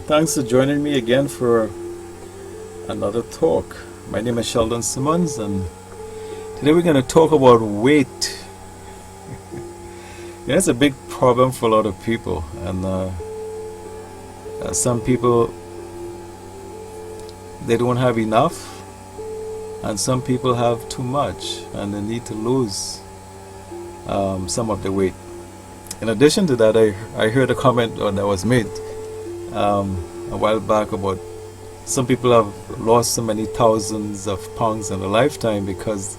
Thanks for joining me again for another talk. My name is Sheldon Simmons, and today we're going to talk about weight. It's a big problem for a lot of people, and some people they don't have enough, and some people have too much, and they need to lose some of the weight. In addition to that, I heard a comment that was made a while back about some people have lost so many thousands of pounds in a lifetime because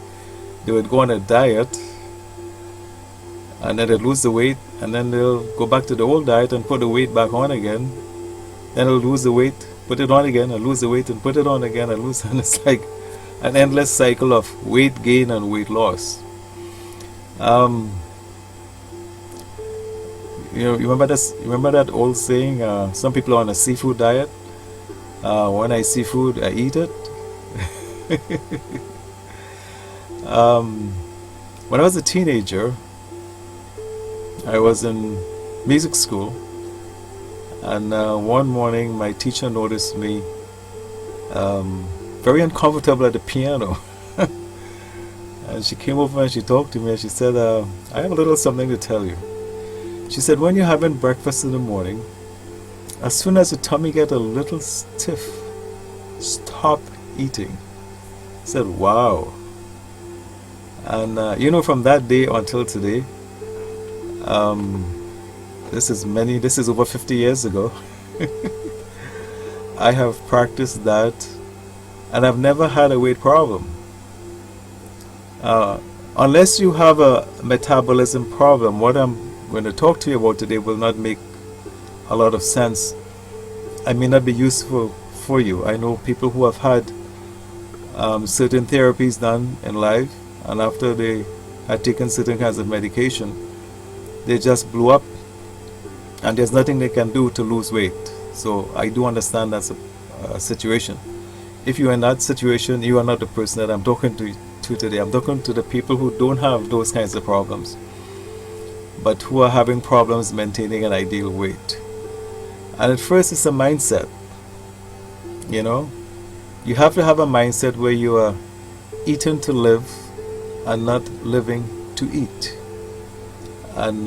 they would go on a diet and then they'd lose the weight, and then they'll go back to the old diet and put the weight back on again. Then they'll lose the weight, put it on again, and lose the weight and put it on again and lose. And it's like an endless cycle of weight gain and weight loss. You remember this? Remember that old saying? Some people are on a seafood diet. When I see food, I eat it. When I was a teenager, I was in music school, and one morning my teacher noticed me very uncomfortable at the piano. And she came over and she talked to me and she said, I have a little something to tell you. She said, when you're having breakfast in the morning, as soon as your tummy gets a little stiff, stop eating. I said, wow. And from that day until today, this is over 50 years ago, I have practiced that, and I've never had a weight problem. Unless you have a metabolism problem, what I'm going to talk to you about today will not make a lot of sense. I may not be useful for you. I know people who have had certain therapies done in life, and after they had taken certain kinds of medication, they just blew up, and there's nothing they can do to lose weight. So I do understand that's a situation. If you're in that situation, you are not the person that I'm talking to today. I'm talking to the people who don't have those kinds of problems, but who are having problems maintaining an ideal weight. And at first, it's a mindset. You have to have a mindset where you are eating to live and not living to eat. And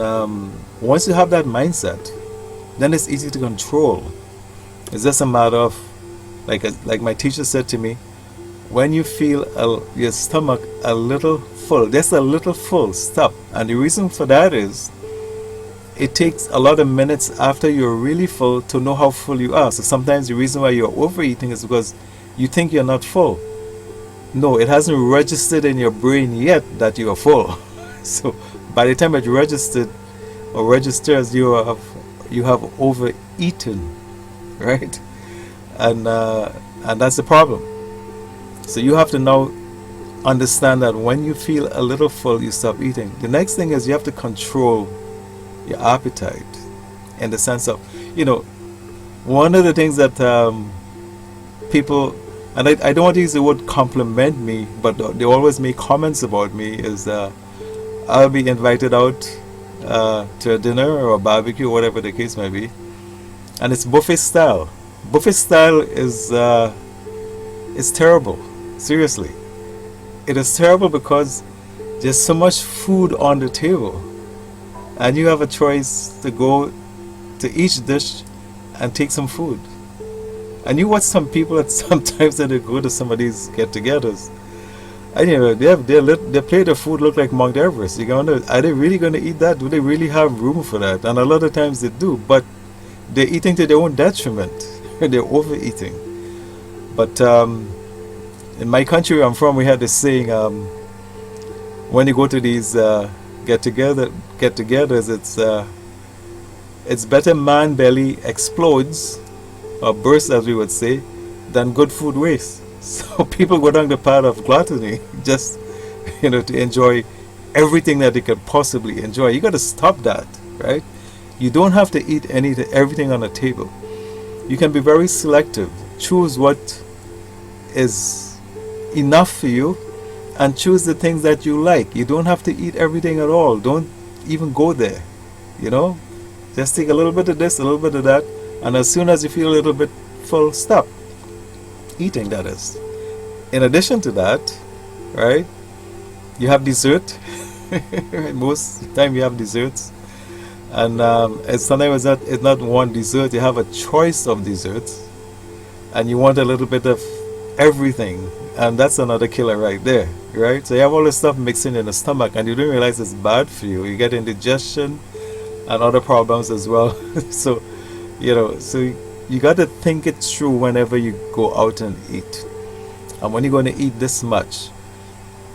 once you have that mindset, then it's easy to control. It's just a matter of, like my teacher said to me, when you feel your stomach a little full, just a little full, stop. And the reason for that is, it takes a lot of minutes after you're really full to know how full you are. So sometimes the reason why you're overeating is because you think you're not full. No, it hasn't registered in your brain yet that you are full. So by the time it registered or registers, you have overeaten, right? And that's the problem. So you have to now understand that when you feel a little full, you stop eating. The next thing is you have to control your appetite, in the sense of, one of the things that people, and I don't want to use the word compliment me, but they always make comments about me, is I'll be invited out to a dinner or a barbecue, whatever the case may be, and it's buffet style. Buffet style is terrible. Seriously, it is terrible because there's so much food on the table, and you have a choice to go to each dish and take some food. And you watch some people that sometimes when they go to some of these get-togethers, and they play the food look like Mount Everest. Are they really going to eat that? Do they really have room for that? And a lot of times they do, but they're eating to their own detriment. They're overeating. But in my country where I'm from, we had this saying, when you go to these get-togethers, it's better man belly explodes or bursts, as we would say, than good food waste. So people go down the path of gluttony just to enjoy everything that they could possibly enjoy. You got to stop that, right? You don't have to eat everything on the table. You can be very selective. Choose what is enough for you and choose the things that you like. You don't have to eat everything at all. Don't even go there. Just take a little bit of this, a little bit of that, And as soon as you feel a little bit full, stop eating, that is. In addition to that, right, you have dessert. Most of the time you have desserts. And sometimes it's not one dessert, you have a choice of desserts. And you want a little bit of everything. And that's another killer right there, right? So you have all this stuff mixing in the stomach and you don't realize it's bad for you. You get indigestion and other problems as well. So, so you got to think it through whenever you go out and eat. And when you're going to eat this much,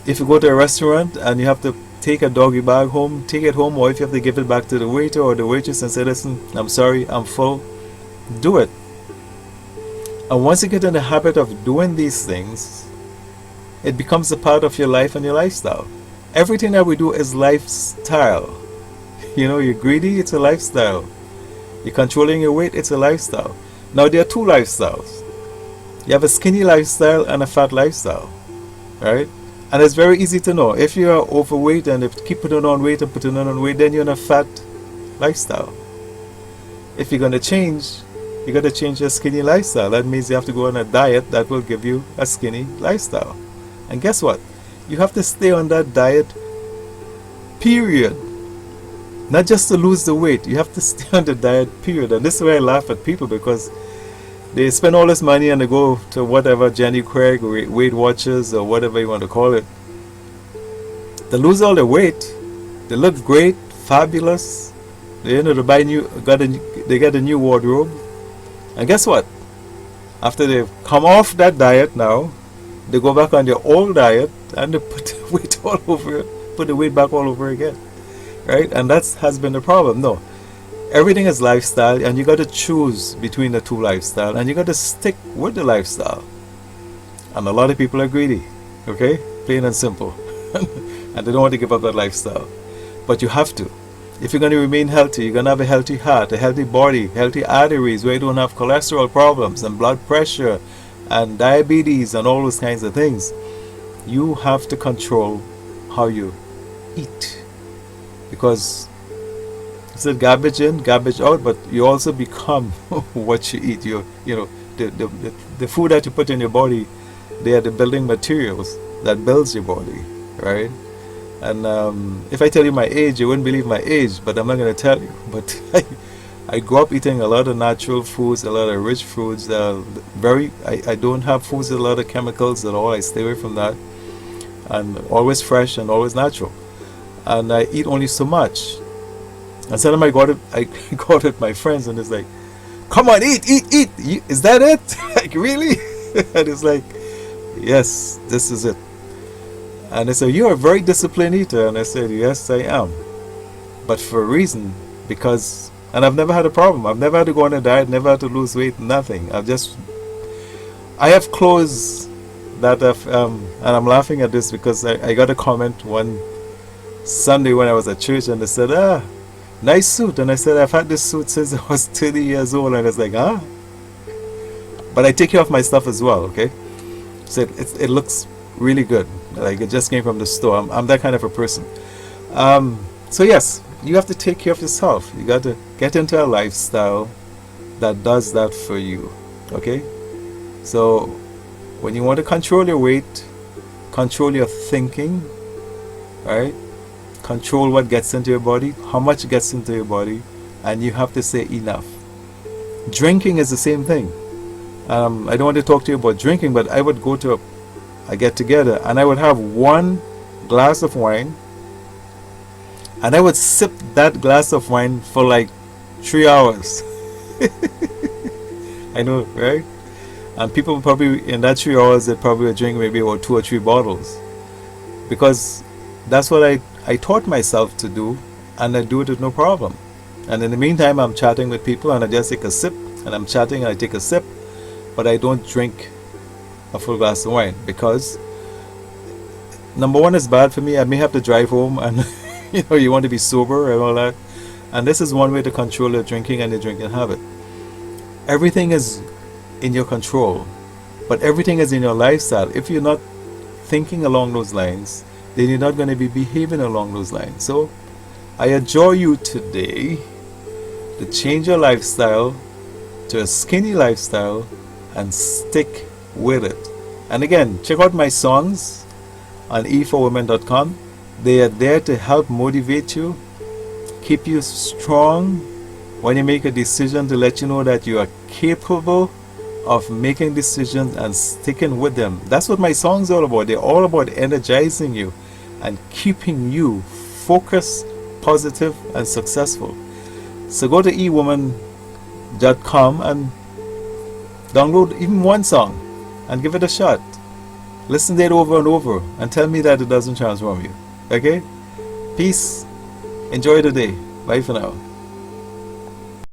if you go to a restaurant and you have to take a doggy bag home, take it home, or if you have to give it back to the waiter or the waitress and say, listen, I'm sorry, I'm full, do it. And once you get in the habit of doing these things, it becomes a part of your life and your lifestyle. Everything that we do is lifestyle. You're greedy, it's a lifestyle. You're controlling your weight, it's a lifestyle. Now there are two lifestyles. You have a skinny lifestyle and a fat lifestyle, right? And it's very easy to know. If you are overweight and if you keep putting on weight and putting on weight, then you're in a fat lifestyle. If you're going to change, you got to change your skinny lifestyle. That means you have to go on a diet that will give you a skinny lifestyle. And guess what? You have to stay on that diet, period. Not just to lose the weight. You have to stay on the diet, period. And this is where I laugh at people, because they spend all this money and they go to whatever, Jenny Craig, Weight Watchers, or whatever you want to call it. They lose all the weight. They look great, fabulous. They they get a new wardrobe. And guess what? After they've come off that diet now, they go back on their old diet and they put the weight all over, put the weight back all over again. Right? And that has been the problem. No. Everything is lifestyle, and you got to choose between the two lifestyle, and you got to stick with the lifestyle. And a lot of people are greedy, okay? Plain and simple. And they don't want to give up that lifestyle. But you have to. If you're going to remain healthy, you're going to have a healthy heart, a healthy body, healthy arteries where you don't have cholesterol problems and blood pressure and diabetes and all those kinds of things. You have to control how you eat. Because it's a garbage in, garbage out, but you also become what you eat. The food that you put in your body, they are the building materials that builds your body, right? And if I tell you my age, you wouldn't believe my age, but I'm not going to tell you. But I grew up eating a lot of natural foods, a lot of rich foods. I don't have foods with a lot of chemicals at all. I stay away from that. And always fresh and always natural. And I eat only so much. And suddenly I got with my friends, and it's like, come on, eat. Is that it? Like, really? And it's like, yes, this is it. And they said, you're a very disciplined eater. And I said, yes, I am. But for a reason, and I've never had a problem. I've never had to go on a diet, never had to lose weight, nothing. I have clothes that and I'm laughing at this because I got a comment one Sunday when I was at church, and they said, nice suit. And I said, I've had this suit since I was 30 years old. And I was like, But I take care of my stuff as well, okay? So it looks really good. Like it just came from the store. I'm that kind of a person. So yes, you have to take care of yourself. You got to get into a lifestyle that does that for you, okay? So when you want to control your weight, control your thinking, right? Control what gets into your body, how much gets into your body, and you have to say enough. Drinking is the same thing. I don't want to talk to you about drinking, but I would go to a get together and I would have one glass of wine, and I would sip that glass of wine for like 3 hours. I know, right? And people probably in that 3 hours they probably would drink maybe about 2 or 3 bottles, because that's what I taught myself to do, and I do it with no problem. And in the meantime, I'm chatting with people, and I just take a sip, and I'm chatting, and I take a sip, but I don't drink a full glass of wine, because number one, it's bad for me. I may have to drive home, and you want to be sober and all that. And this is one way to control your drinking and your drinking habit. Everything is in your control, but everything is in your lifestyle. If you're not thinking along those lines, then you're not going to be behaving along those lines. So I adjure you today to change your lifestyle to a skinny lifestyle and stick with it. And again, check out my songs on e4women.com. They are there to help motivate you, keep you strong when you make a decision, to let you know that you are capable of making decisions and sticking with them. That's what my songs are all about. They're all about energizing you and keeping you focused, positive, and successful. So go to ewoman.com and download even one song and give it a shot. Listen to it over and over and tell me that it doesn't transform you. Okay? Peace. Enjoy the day. Bye for now.